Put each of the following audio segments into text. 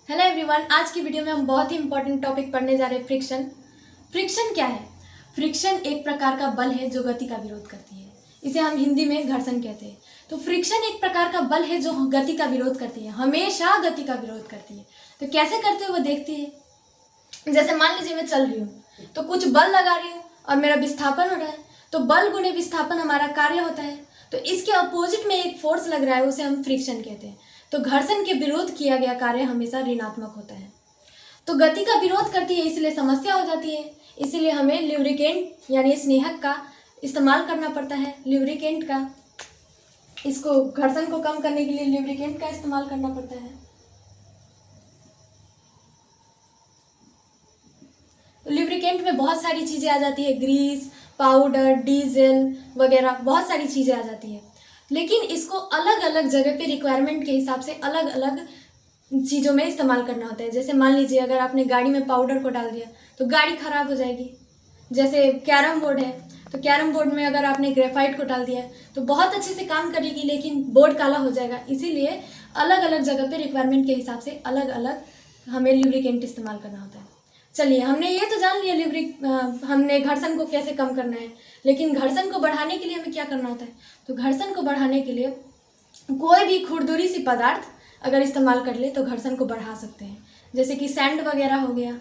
Hello everyone, आज की video में हम बहुत ही इंपॉर्टेंट टॉपिक पढ़ने जा रहे हैं, फ्रिक्शन। फ्रिक्शन क्या है? फ्रिक्शन एक प्रकार का बल है जो गति का विरोध करती है। इसे हम हिंदी में घर्षण कहते हैं। तो फ्रिक्शन एक प्रकार का बल है जो गति का विरोध करती है, हमेशा गति का विरोध करती है। तो कैसे करते हो वो देखती है। जैसे मान लीजिए मैं चल रही हूँ तो कुछ बल लगा रही हूँ और मेरा विस्थापन हो रहा है, तो बल गुणे विस्थापन हमारा कार्य होता है। तो इसके अपोजिट में एक फोर्स लग रहा है, उसे हम फ्रिक्शन कहते हैं। तो घर्षण के विरोध किया गया कार्य हमेशा ऋणात्मक होता है। तो गति का विरोध करती है, इसलिए समस्या हो जाती है। इसीलिए हमें ल्यूब्रिकेंट यानी स्नेहक का इस्तेमाल करना पड़ता है। ल्यूब्रिकेंट का, इसको घर्षण को कम करने के लिए ल्यूब्रिकेंट का इस्तेमाल करना पड़ता है। तो ल्यूब्रिकेंट में बहुत सारी चीज़ें आ जाती है, ग्रीस, पाउडर, डीजल वगैरह बहुत सारी चीज़ें आ जाती है। लेकिन इसको अलग अलग जगह पे रिक्वायरमेंट के हिसाब से अलग अलग चीज़ों में इस्तेमाल करना होता है। जैसे मान लीजिए अगर आपने गाड़ी में पाउडर को डाल दिया तो गाड़ी खराब हो जाएगी। जैसे कैरम बोर्ड है, तो कैरम बोर्ड में अगर आपने ग्रेफाइट को डाल दिया तो बहुत अच्छे से काम करेगी, लेकिन बोर्ड काला हो जाएगा। इसीलिए अलग अलग जगह पे रिक्वायरमेंट के हिसाब से अलग अलग हमें ल्यूब्रिकेंट इस्तेमाल करना होता है। चलिए, हमने ये तो जान लिया हमने घर्षण को कैसे कम करना है, लेकिन घर्षण को बढ़ाने के लिए हमें क्या करना होता है। तो घर्षण को बढ़ाने के लिए कोई भी खुरदुरी सी पदार्थ अगर इस्तेमाल कर ले तो घर्षण को बढ़ा सकते हैं। जैसे कि सैंड वगैरह हो गया,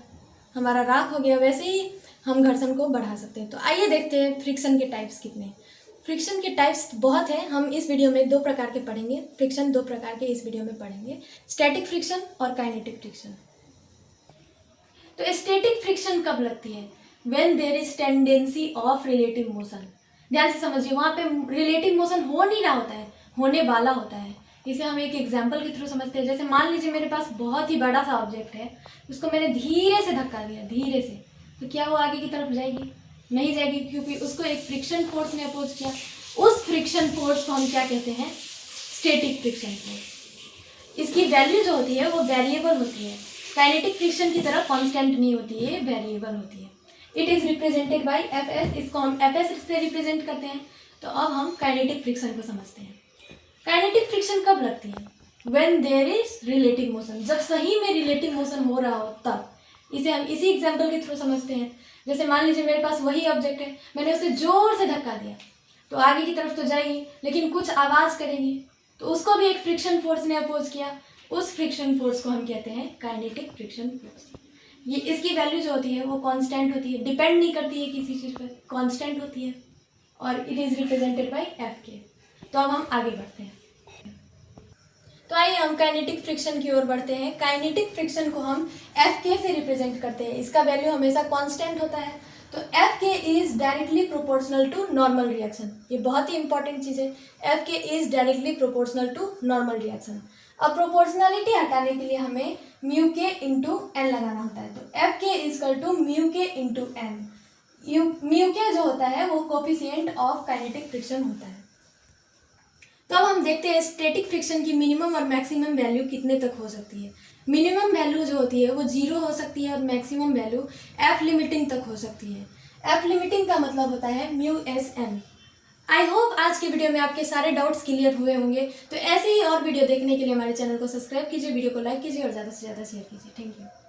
हमारा राख हो गया, वैसे ही हम घर्षण को बढ़ा सकते हैं। तो आइए देखते हैं फ्रिक्शन के टाइप्स कितने हैं। फ्रिक्शन के टाइप्स बहुत हैं, हम इस वीडियो में 2 प्रकार के पढ़ेंगे। फ्रिक्शन 2 प्रकार के इस वीडियो में पढ़ेंगे, स्टैटिक फ्रिक्शन और काइनेटिक फ्रिक्शन। तो स्टैटिक फ्रिक्शन कब लगती है? When there is tendency of relative motion. ध्यान से समझिए, वहाँ पे रिलेटिव मोशन हो नहीं रहा होता है, होने वाला होता है। इसे हम एक एग्जाम्पल के थ्रू समझते हैं। जैसे मान लीजिए मेरे पास बहुत ही बड़ा सा ऑब्जेक्ट है, उसको मैंने धीरे से धक्का दिया, धीरे से, तो क्या वो आगे की तरफ जाएगी? नहीं जाएगी, क्योंकि उसको एक फ्रिक्शन फोर्स ने अपोज किया। उस फ्रिक्शन फोर्स को हम क्या कहते हैं? Static friction force. इसकी वैल्यू जो होती है वो वेरिएबल होती है। काइनेटिक फ्रिक्शन की तरह कांस्टेंट नहीं होती है, वेरिएबल होती है। It is represented by F इसको हम एफ से रिप्रेजेंट करते हैं। तो अब हम काइनेटिक फ्रिक्शन को समझते हैं। काइनेटिक फ्रिक्शन कब लगती है? When there is relative motion, जब सही में रिलेटिव मोशन हो रहा हो तब। इसे हम इसी एग्जाम्पल के थ्रू समझते हैं। जैसे मान लीजिए मेरे पास वही ऑब्जेक्ट है, मैंने उसे जोर से धक्का दिया तो आगे की तरफ तो जाएगी, लेकिन कुछ आवाज़ करेगी, तो उसको भी एक फ्रिक्शन फोर्स ने अपोज किया। उस फ्रिक्शन फोर्स को हम कहते हैं काइनेटिक फ्रिक्शन फोर्स। ये इसकी वैल्यू जो होती है वो कांस्टेंट होती है, डिपेंड नहीं करती है किसी चीज़ पर, कांस्टेंट होती है, और it is represented by F के। तो अब हम आगे बढ़ते हैं। तो आइए हम काइनेटिक फ्रिक्शन की ओर बढ़ते हैं। काइनेटिक फ्रिक्शन को हम एफ के से रिप्रेजेंट करते हैं। इसका वैल्यू हमेशा कांस्टेंट होता है। तो F K is directly proportional to normal reaction. ये बहुत ही इंपॉर्टेंट चीज़ है। F K is directly proportional to normal reaction. अब प्रोपोर्शनलिटी हटाने के लिए हमें म्यू के इंटू एन लगाना होता है। तो एफ के इजकल टू म्यू के इंटू एन। म्यू के जो होता है वो कोफिशिएंट ऑफ काइनेटिक फ्रिक्शन होता है। तो अब हम देखते हैं स्टैटिक फ्रिक्शन की मिनिमम और मैक्सिमम वैल्यू कितने तक हो सकती है। मिनिमम वैल्यू जो होती है वो 0 हो सकती है और मैक्सिमम वैल्यू एफ लिमिटिंग तक हो सकती है। एफ लिमिटिंग का मतलब होता है mu S N. I hope आज के वीडियो में आपके सारे डाउट्स क्लियर हुए होंगे। तो ऐसे ही और वीडियो देखने के लिए हमारे चैनल को सब्सक्राइब कीजिए, वीडियो को लाइक कीजिए और ज़्यादा से ज़्यादा शेयर कीजिए। Thank you.